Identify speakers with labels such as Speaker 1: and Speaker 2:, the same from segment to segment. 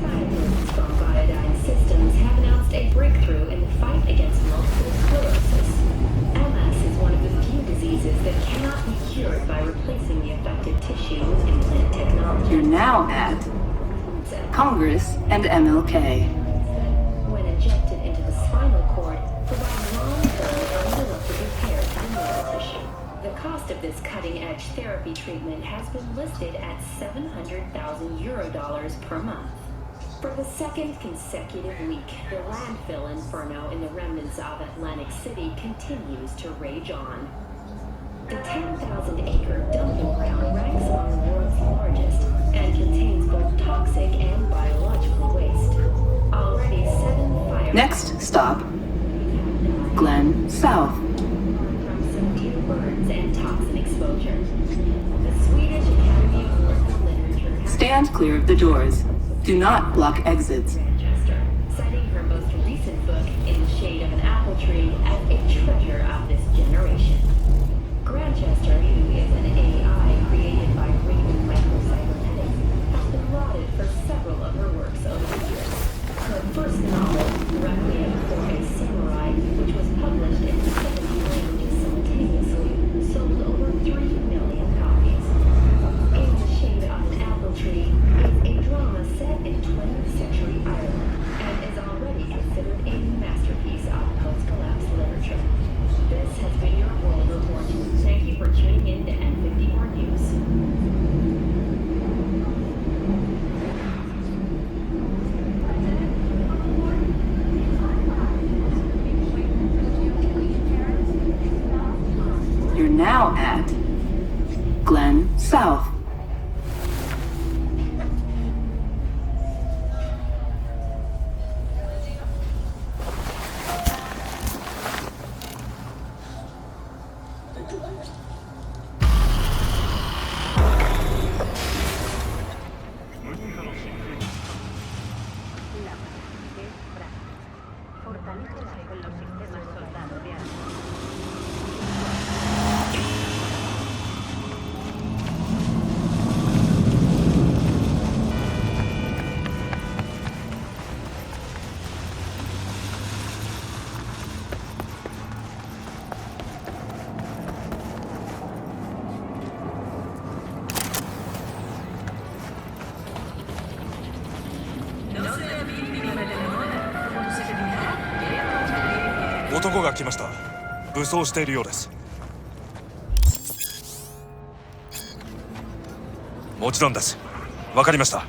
Speaker 1: Scientists from Biodyne Systems have announced a breakthrough in the fight against multiple sclerosis. MS is one of the few diseases that cannot be cured by replacing the affected tissue with implant technology.
Speaker 2: You're now at Congress and MLK.
Speaker 1: When injected into the spinal cord, provide long-term uninterrupted repair to the nerve tissue. The cost of this cutting-edge therapy treatment has been listed at 700,000 euro per month. For the second consecutive week, the landfill inferno in the remnants of Atlantic City continues to rage on. The 10,000-acre dumping ground ranks among the world's largest and contains both toxic and biological waste. Already 7 fires...
Speaker 2: Next stop, Glen South.
Speaker 1: From severe burns and toxin exposure. The Swedish Academy of Medical Literature has...
Speaker 2: Stand clear of the doors. Do not block exits.
Speaker 1: Manchester, citing her most recent book, In the Shade of an Apple Tree, as a treasure of this generation. Grantchester, who is an AI created by Raven Microcybernetics, has been lauded for several of her works over the years. Her first novel, Requiem for a Samurai, which was published in 70 languages simultaneously, sold over 3 million copies. In the Shade of an Apple Tree is a drama set in 20th century Ireland and is already considered a masterpiece of post-collapse literature. This has been your World Report. Thank you for tuning in to N54 News.
Speaker 2: You're now at Glen South.
Speaker 3: 男が来ました。武装しているようです。もちろんです。わかりました。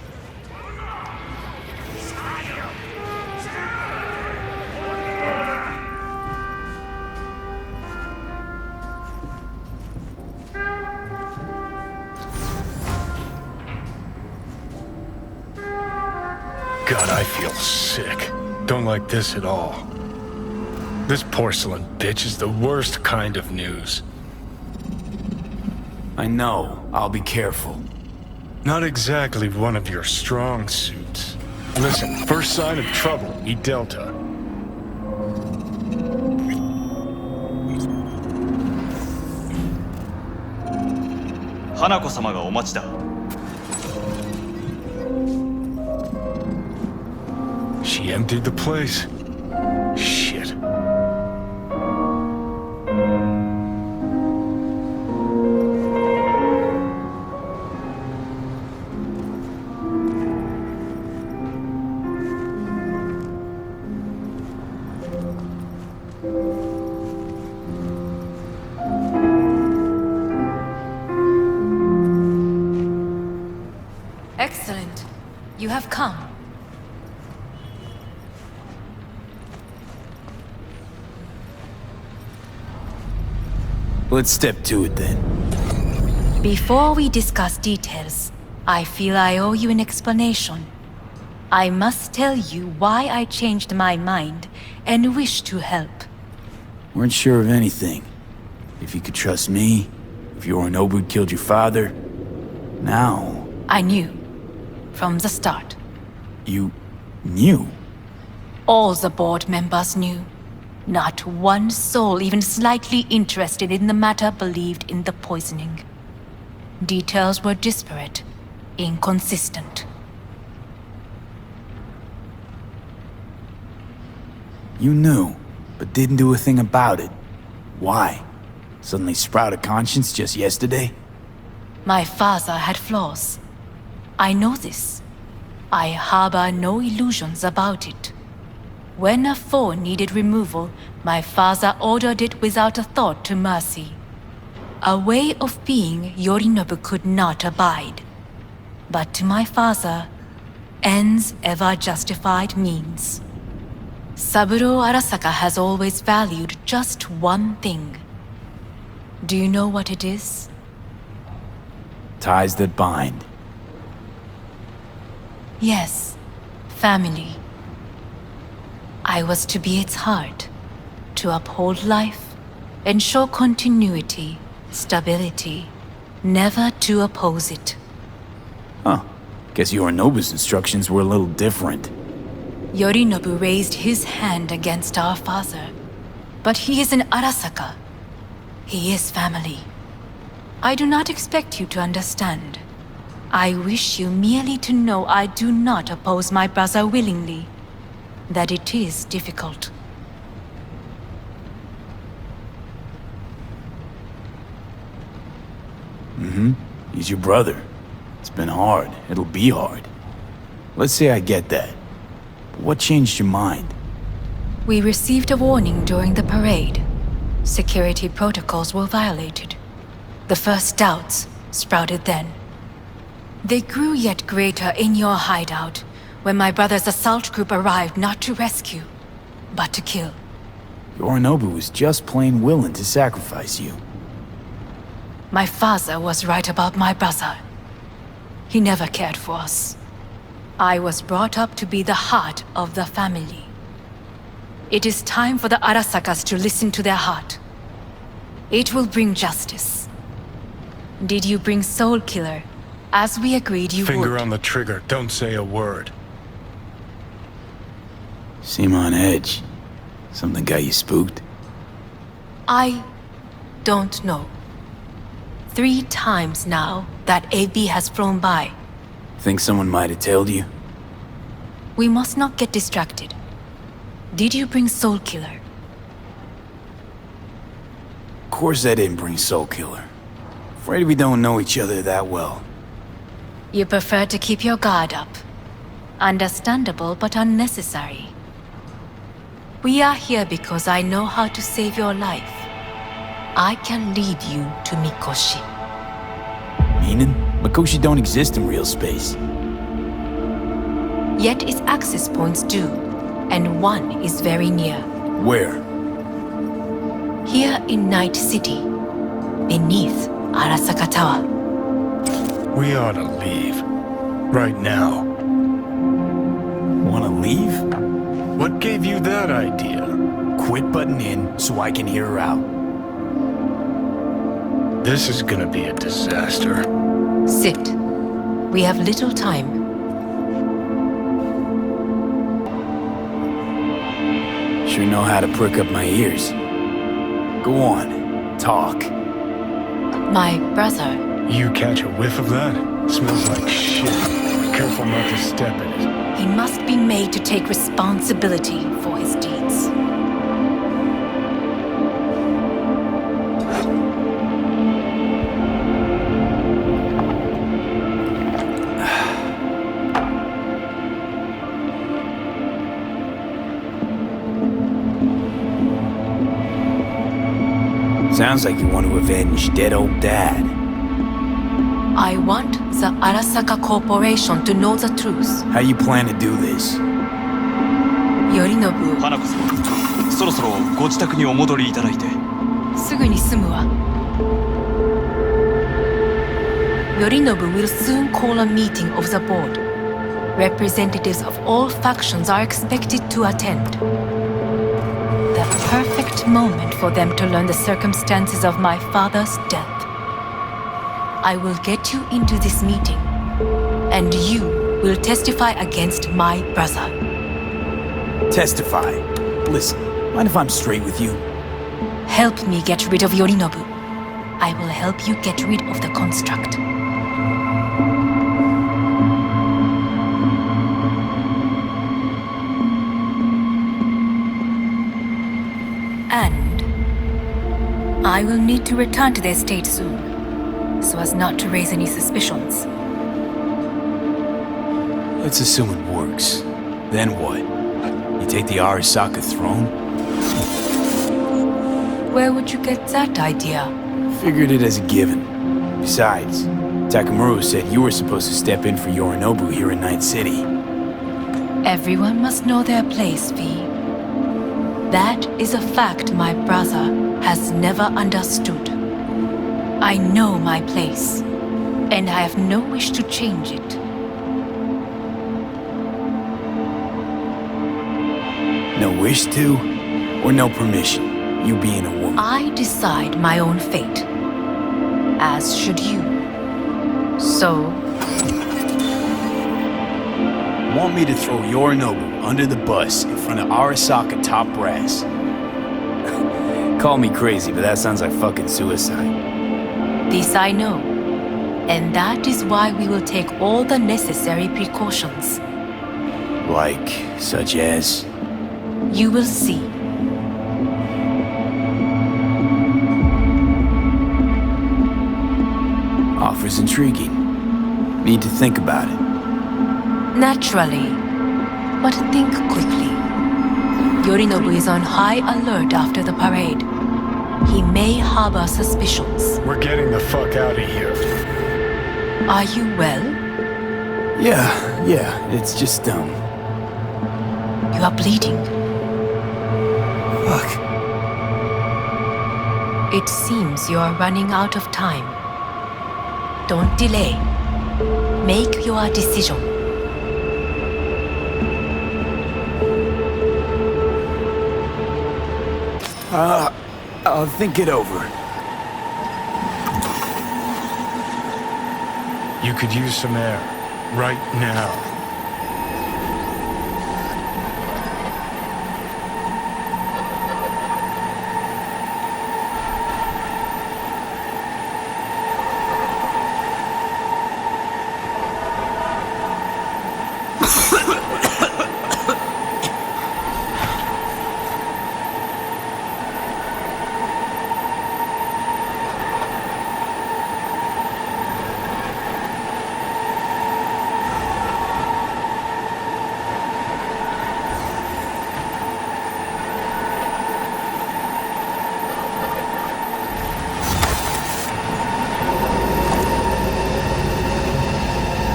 Speaker 4: God, I feel sick. Don't like this at all. This porcelain bitch is the worst kind of news.
Speaker 5: I know. I'll be careful.
Speaker 4: Not exactly one of your strong suits. Listen, first sign of trouble, eat Delta.
Speaker 6: Hanako-samaがお待ちだ。
Speaker 4: She emptied the place. Shit.
Speaker 7: Excellent. You have come.
Speaker 5: Let's step to it then.
Speaker 7: Before we discuss details, I feel I owe you an explanation. I must tell you why I changed my mind and wish to help.
Speaker 5: Weren't sure of anything. If you could trust me, if Yorinobu killed your father. Now...
Speaker 7: I knew. From the start.
Speaker 5: You... knew?
Speaker 7: All the board members knew. Not one soul even slightly interested in the matter believed in the poisoning. Details were disparate, inconsistent.
Speaker 5: You knew, but didn't do a thing about it. Why? Suddenly sprout a conscience just yesterday?
Speaker 7: My father had flaws. I know this. I harbor no illusions about it. When a foe needed removal, my father ordered it without a thought to mercy. A way of being Yorinobu could not abide. But to my father, ends ever justified means. Saburo Arasaka has always valued just one thing. Do you know what it is?
Speaker 5: Ties that bind.
Speaker 7: Yes, family. I was to be its heart, to uphold life, ensure continuity, stability, never to oppose it.
Speaker 5: Huh. Guess Yorinobu's instructions were a little different.
Speaker 7: Yorinobu raised his hand against our father, but he is an Arasaka. He is family. I do not expect you to understand. I wish you merely to know I do not oppose my brother willingly. That it is difficult.
Speaker 5: He's your brother. It's been hard. It'll be hard. Let's say I get that. But what changed your mind?
Speaker 7: We received a warning during the parade. Security protocols were violated. The first doubts sprouted then. They grew yet greater in your hideout when my brother's assault group arrived not to rescue, but to kill.
Speaker 5: Yorinobu was just plain willing to sacrifice you.
Speaker 7: My father was right about my brother. He never cared for us. I was brought up to be the heart of the family. It is time for the Arasakas to listen to their heart. It will bring justice. Did you bring Soul Killer, as we agreed you would?
Speaker 4: Finger on the trigger, don't say a word.
Speaker 5: Seem on edge. Something got you spooked?
Speaker 7: I don't know. 3 times now that AB has flown by.
Speaker 5: Think someone might have told you?
Speaker 7: We must not get distracted. Did you bring Soul Killer?
Speaker 5: Of course I didn't bring Soul Killer. Afraid we don't know each other that well.
Speaker 7: You prefer to keep your guard up. Understandable but unnecessary. We are here because I know how to save your life. I can lead you to Mikoshi.
Speaker 5: Meaning? Mikoshi don't exist in real space.
Speaker 7: Yet its access points do, and one is very near.
Speaker 5: Where?
Speaker 7: Here in Night City, beneath Arasaka Tower.
Speaker 4: We ought to leave. Right now.
Speaker 5: Wanna leave?
Speaker 4: What gave you that idea?
Speaker 5: Quit butting in so I can hear her out.
Speaker 4: This is gonna be a disaster.
Speaker 7: Sit. We have little time.
Speaker 5: Sure know how to prick up my ears. Go on, talk.
Speaker 7: My brother.
Speaker 4: You catch a whiff of that? Smells like shit. Careful not to step in it.
Speaker 7: He must be made to take responsibility for his deeds.
Speaker 5: Sounds like you want to avenge dead old dad.
Speaker 7: I want the Arasaka Corporation to know the truth.
Speaker 5: How you plan to do this?
Speaker 7: Yorinobu,
Speaker 3: 花子さん、そろそろご自宅にお戻りいただいて。
Speaker 7: すぐに済むわ。Yorinobu will soon call a meeting of the board. Representatives of all factions are expected to attend. The perfect moment for them to learn the circumstances of my father's death. I will get you into this meeting, and you will testify against my brother.
Speaker 5: Testify. Listen, mind if I'm straight with you?
Speaker 7: Help me get rid of Yorinobu. I will help you get rid of the construct. I will need to return to the estate soon, so as not to raise any suspicions.
Speaker 5: Let's assume it works. Then what? You take the Arasaka throne?
Speaker 7: Where would you get that idea?
Speaker 5: Figured it as a given. Besides, Takamura said you were supposed to step in for Yorinobu here in Night City.
Speaker 7: Everyone must know their place, V. That is a fact my brother has never understood. I know my place, and I have no wish to change it.
Speaker 5: No wish to, or no permission, you being a woman?
Speaker 7: I decide my own fate, as should you. So,
Speaker 5: Want me to throw Yorinobu under the bus in front of Arasaka top brass? Call me crazy, but that sounds like fucking suicide.
Speaker 7: this I know, and that is why we will take all the necessary precautions.
Speaker 5: Like, such as?
Speaker 7: You will see.
Speaker 5: Offers intriguing. Need to think about it.
Speaker 7: Naturally, but think quickly. Yorinobu is on high alert after the parade. He may harbor suspicions.
Speaker 4: We're getting the fuck out of here.
Speaker 7: Are you well?
Speaker 5: Yeah, it's just,
Speaker 7: You are bleeding.
Speaker 5: Fuck.
Speaker 7: It seems you are running out of time. Don't delay. Make your decision.
Speaker 5: I'll think it over.
Speaker 4: You could use some air. Right now.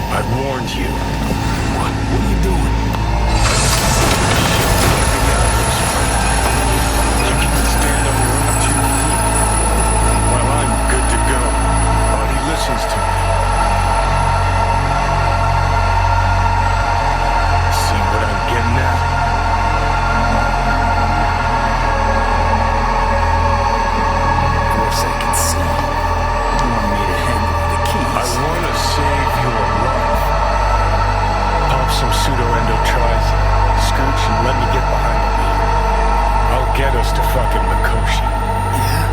Speaker 4: I warned you.
Speaker 5: What are you doing?
Speaker 4: You can stand on your own 2 feet. While I'm good to go. Body listens to me. See what I'm getting at?
Speaker 5: Of course I can see. You want me to hand you the keys?
Speaker 4: I want to save your life. Pop some pseudo-endotrizine. Scooch and let me get behind the wheel. I'll get us to fucking Mikoshi.
Speaker 5: Yeah?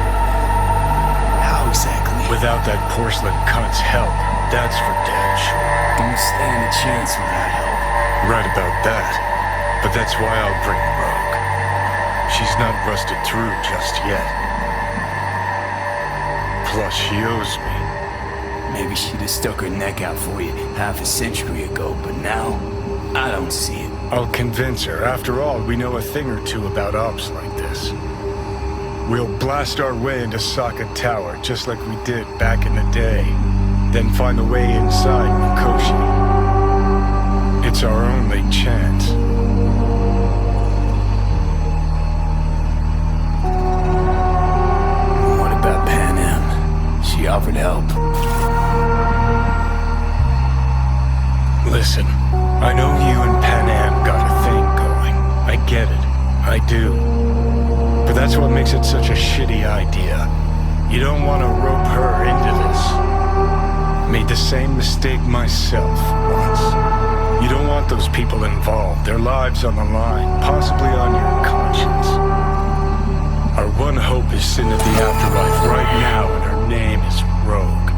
Speaker 5: How exactly?
Speaker 4: Without that porcelain cunt's help, that's for damn sure.
Speaker 5: Don't stand a chance without help.
Speaker 4: Right about that. But that's why I'll bring Rogue. She's not rusted through just yet. Plus, she owes me.
Speaker 5: Maybe she'd have stuck her neck out for you half a century ago, but now, I don't see it.
Speaker 4: I'll convince her. After all, we know a thing or two about ops like this. We'll blast our way into Sokka Tower, just like we did back in the day. Then find a way inside Mikoshi. It's our only chance.
Speaker 5: What about Pan Am? She offered help.
Speaker 4: Listen, I know you and Pan Am got a thing going. I get it. I do. But that's what makes it such a shitty idea. You don't want to rope her into this. Made the same mistake myself once. You don't want those people involved, their lives on the line, possibly on your conscience. Our one hope is sitting at the afterlife right now, and her name is Rogue.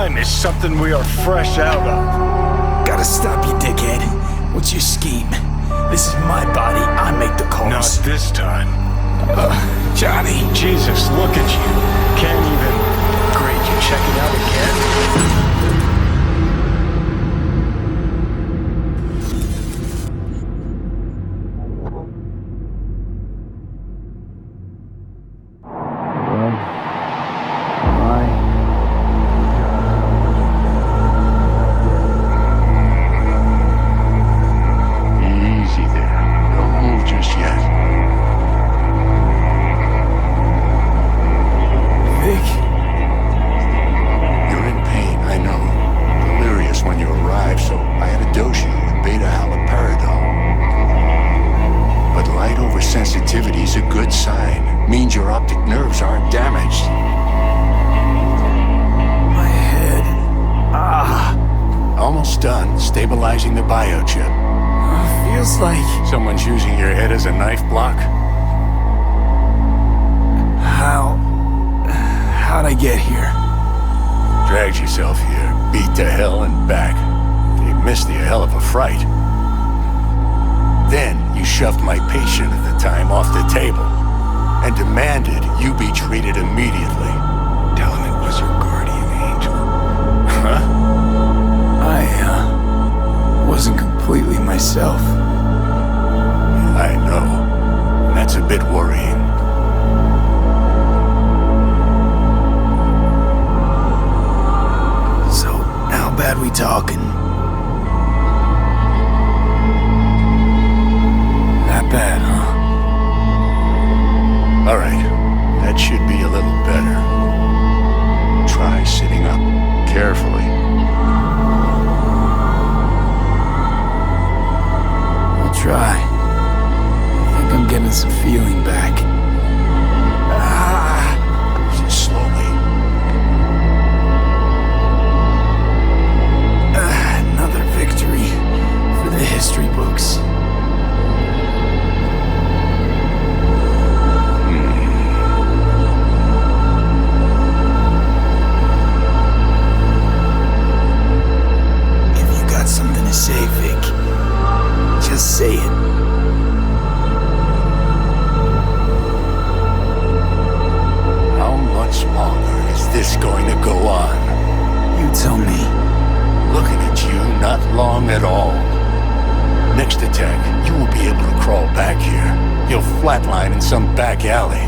Speaker 4: time is something we are fresh out of.
Speaker 5: Gotta stop you, dickhead. What's your scheme? This is my body. I make the calls.
Speaker 4: Not this time.
Speaker 5: Johnny.
Speaker 4: Jesus, look at you. Can't even... Great, you check it out again?
Speaker 6: Easy there. Don't move just yet.
Speaker 5: Vic.
Speaker 6: You're in pain, I know. Delirious when you arrived, so I had to dose you with beta-haloperidol. But light oversensitivity is a good sign. Means your optic nerves aren't damaged.
Speaker 5: My head.
Speaker 6: Almost done stabilizing the biochip.
Speaker 5: Feels like...
Speaker 6: Someone's using your head as a knife block?
Speaker 5: How'd I get here?
Speaker 6: Dragged yourself here, beat to hell and back. You missed you a hell of a fright. Then you shoved my patient at the time off the table and demanded you be treated immediately.
Speaker 4: Tell him it was your guardian angel.
Speaker 6: Huh?
Speaker 5: I wasn't completely myself.
Speaker 6: I know. That's a bit worrying.
Speaker 5: So, how bad we talking? That bad, huh?
Speaker 6: All right, that should be a little better. Try sitting up, carefully.
Speaker 5: I'll try. I think I'm getting some feeling back.
Speaker 6: Just slowly.
Speaker 5: Another victory for the history books. If you got something to say, Vic, just say it.
Speaker 6: How much longer is this going to go on?
Speaker 5: You tell me.
Speaker 6: Looking at you, not long at all. Next attack, you will be able to crawl back here. You'll flatline in some back alley.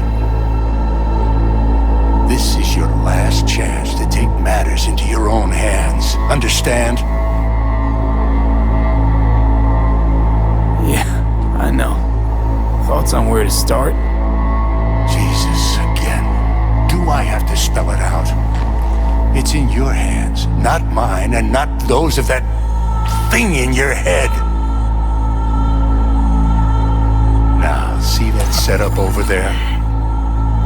Speaker 6: This is your last chance to take matters into your own hands. Understand?
Speaker 5: Yeah, I know. Thoughts on where to start?
Speaker 6: Jesus, again. Do I have to spell it out? It's in your hands, not mine, and not those of that thing in your head. Now, see that setup over there?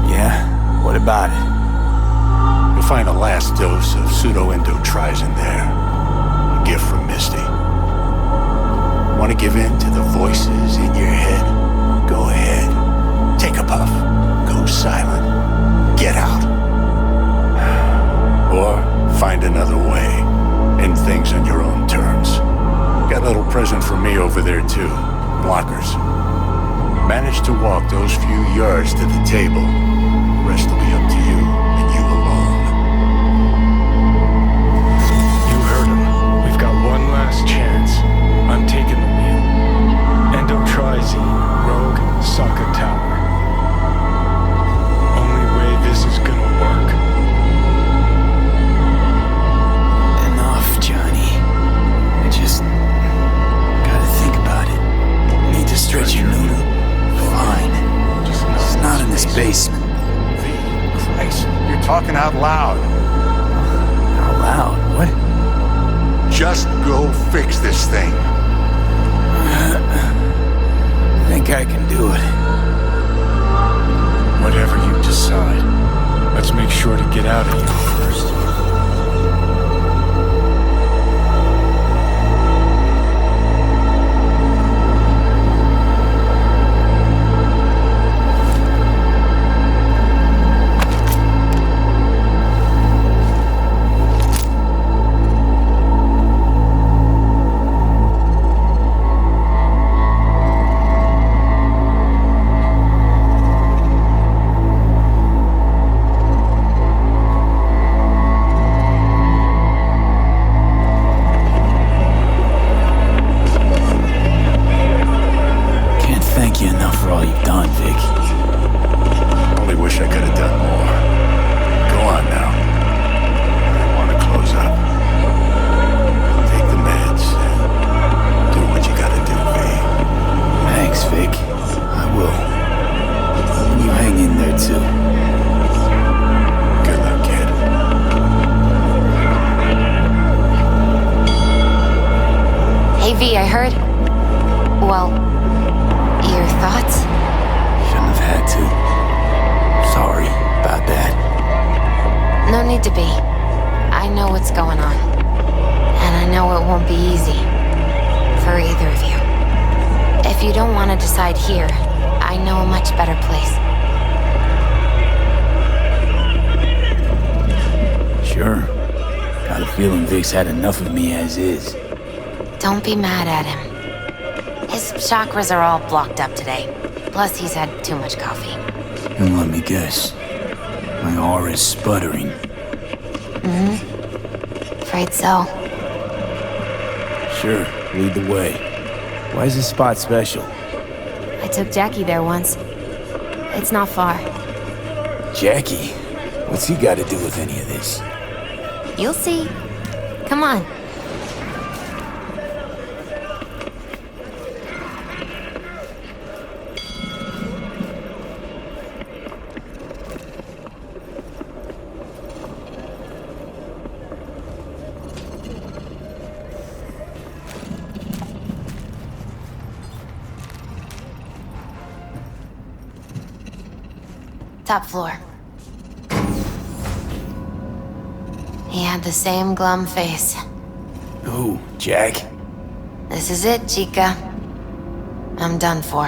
Speaker 5: Yeah? What about it?
Speaker 6: You'll find a last dose of pseudo-endotrizin there. A gift from Misty. Want to give in to the voices in your head? Go ahead. Take a puff. Go silent. Get out. Or find another way. End things on your own terms. Got a little present for me over there too. Blockers. Manage to walk those few yards to the table. The rest will be up to you, and you alone.
Speaker 4: You heard him. We've got one last chance. I'm taking the wheel. Endotrizine, Rogue, Sokka Tower. Only way this is gonna work.
Speaker 5: Enough, Johnny. I just gotta think about it. Need to stretch your noodle. Fine. It's not in this basement.
Speaker 6: Christ, you're talking out loud.
Speaker 5: Out loud? What?
Speaker 6: Just go fix this thing.
Speaker 5: Think I can do it.
Speaker 4: Whatever you decide. Let's make sure to get out of here first.
Speaker 8: V, I heard... Well, your thoughts?
Speaker 5: Shouldn't have had to. Sorry about that.
Speaker 8: No need to be. I know what's going on. And I know it won't be easy. For either of you. If you don't want to decide here, I know a much better place.
Speaker 5: Sure. Got a feeling Vic's had enough of me as is.
Speaker 8: Don't be mad at him. His chakras are all blocked up today. Plus, he's had too much coffee.
Speaker 5: And let me guess. My aura is sputtering.
Speaker 8: Afraid so.
Speaker 5: Sure, lead the way. Why is this spot special?
Speaker 8: I took Jackie there once. It's not far.
Speaker 5: Jackie? What's he got to do with any of this?
Speaker 8: You'll see. Come on. Top floor. He had the same glum face.
Speaker 5: Who, Jack?
Speaker 8: This is it, Chica. I'm done for.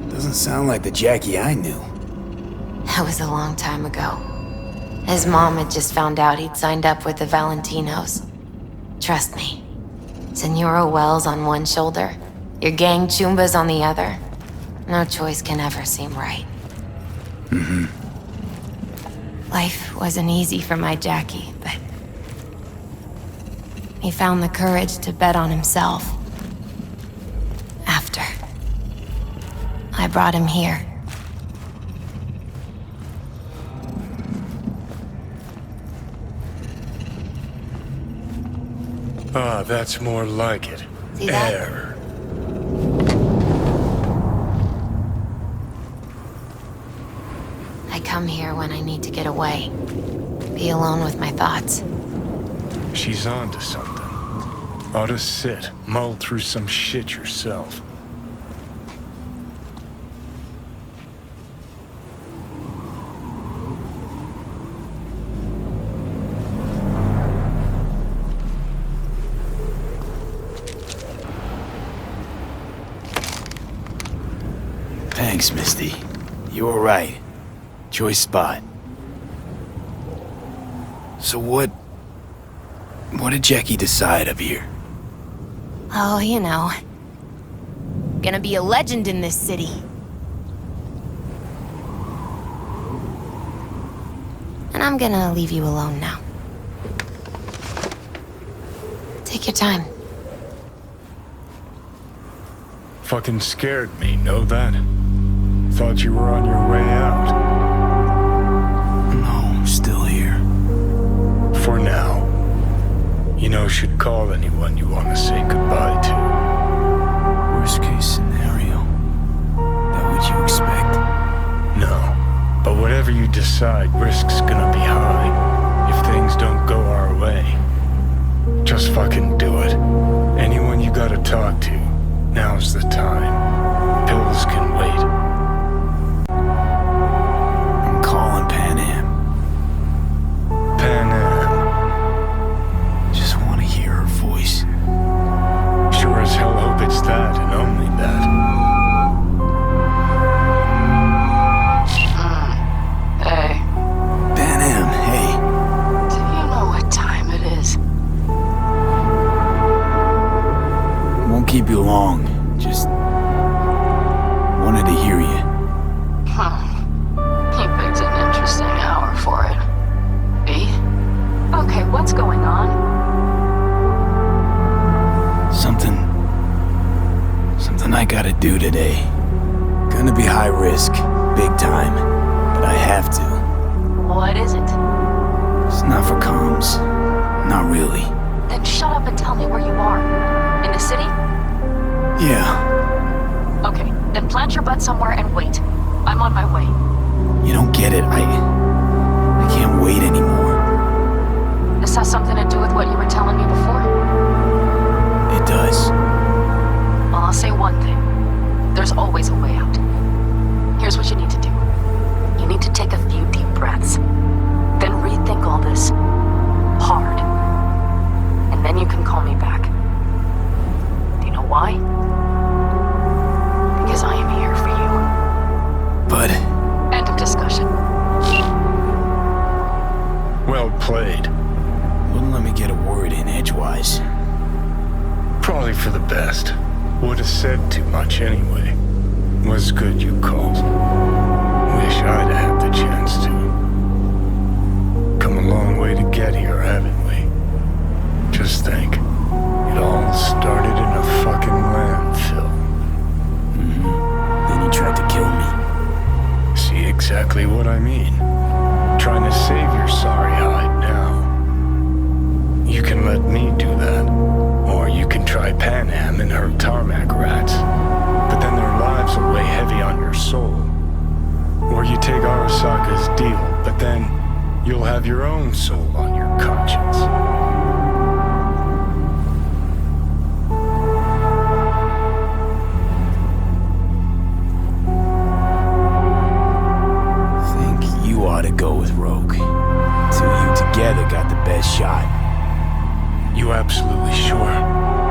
Speaker 5: Doesn't sound like the Jackie I knew.
Speaker 8: That was a long time ago. His mom had just found out he'd signed up with the Valentinos. Trust me. Senora Wells on one shoulder, your gang Chumbas on the other. No choice can ever seem right. Life wasn't easy for my Jackie, but he found the courage to bet on himself. After I brought him here.
Speaker 4: Ah, that's more like it.
Speaker 8: See that?
Speaker 4: Air.
Speaker 8: I come here when I need to get away. Be alone with my thoughts.
Speaker 4: She's onto something. Ought to sit, mull through some shit yourself.
Speaker 5: Thanks, Misty. You were right. Choice spot. So what did Jackie decide up here?
Speaker 8: Oh, you know. Gonna be a legend in this city. And I'm gonna leave you alone now. Take your time.
Speaker 4: Fucking scared me, know that? Thought you were on your way out.
Speaker 5: No, still here.
Speaker 4: For now. You know, should call anyone you want to say goodbye to.
Speaker 5: Worst case scenario. That what you expect?
Speaker 4: No. But whatever you decide, risk's gonna be high. If things don't go our way. Just fucking do it. Anyone you gotta talk to, now's the time. Pills can wait.
Speaker 5: I'm calling Pan Am.
Speaker 4: Pan Am.
Speaker 5: Just want to hear her voice.
Speaker 4: Sure as hell hope it's that and only that.
Speaker 2: Hey,
Speaker 5: Pan Am, hey.
Speaker 2: do you know what time it is?
Speaker 5: Won't keep you long. Just wanted to hear you.
Speaker 2: He picked an interesting hour for it. B? Okay, what's going on?
Speaker 5: Something I gotta do today. Gonna be high risk, big time, but I have to.
Speaker 2: What is it?
Speaker 5: It's not for comms. Not really.
Speaker 2: Then shut up and tell me where you are. In the city?
Speaker 5: Yeah,
Speaker 2: Okay, then plant your butt somewhere and wait. I'm on my way.
Speaker 5: you don't get it. I can't wait anymore.
Speaker 2: This has something to do with what you were telling me before?
Speaker 5: It does.
Speaker 2: There's always a way out. Here's what you need to do. You need to take a few deep breaths. Then rethink all this. Hard. And then you can call me back. Do you know why? Because I am here for you.
Speaker 5: But...
Speaker 2: End of discussion.
Speaker 4: Well played.
Speaker 5: wouldn't let me get a word in edgewise.
Speaker 4: Probably for the best. Would have said too much anyway. Was good you called. Wish I'd had the chance to. Come a long way to get here, haven't we? Just think. It all started in a fucking landfill.
Speaker 5: Then you tried to kill me.
Speaker 4: See exactly what I mean. Trying to save your sorry hide now. You can let me do that. Or you can try Pan Am and her tarmac rats. But then their lives will weigh heavy on your soul. Or you take Arasaka's deal, but then you'll have your own soul on your conscience.
Speaker 5: Think you ought to go with Rogue. Two of you together got the best shot.
Speaker 4: You absolutely sure?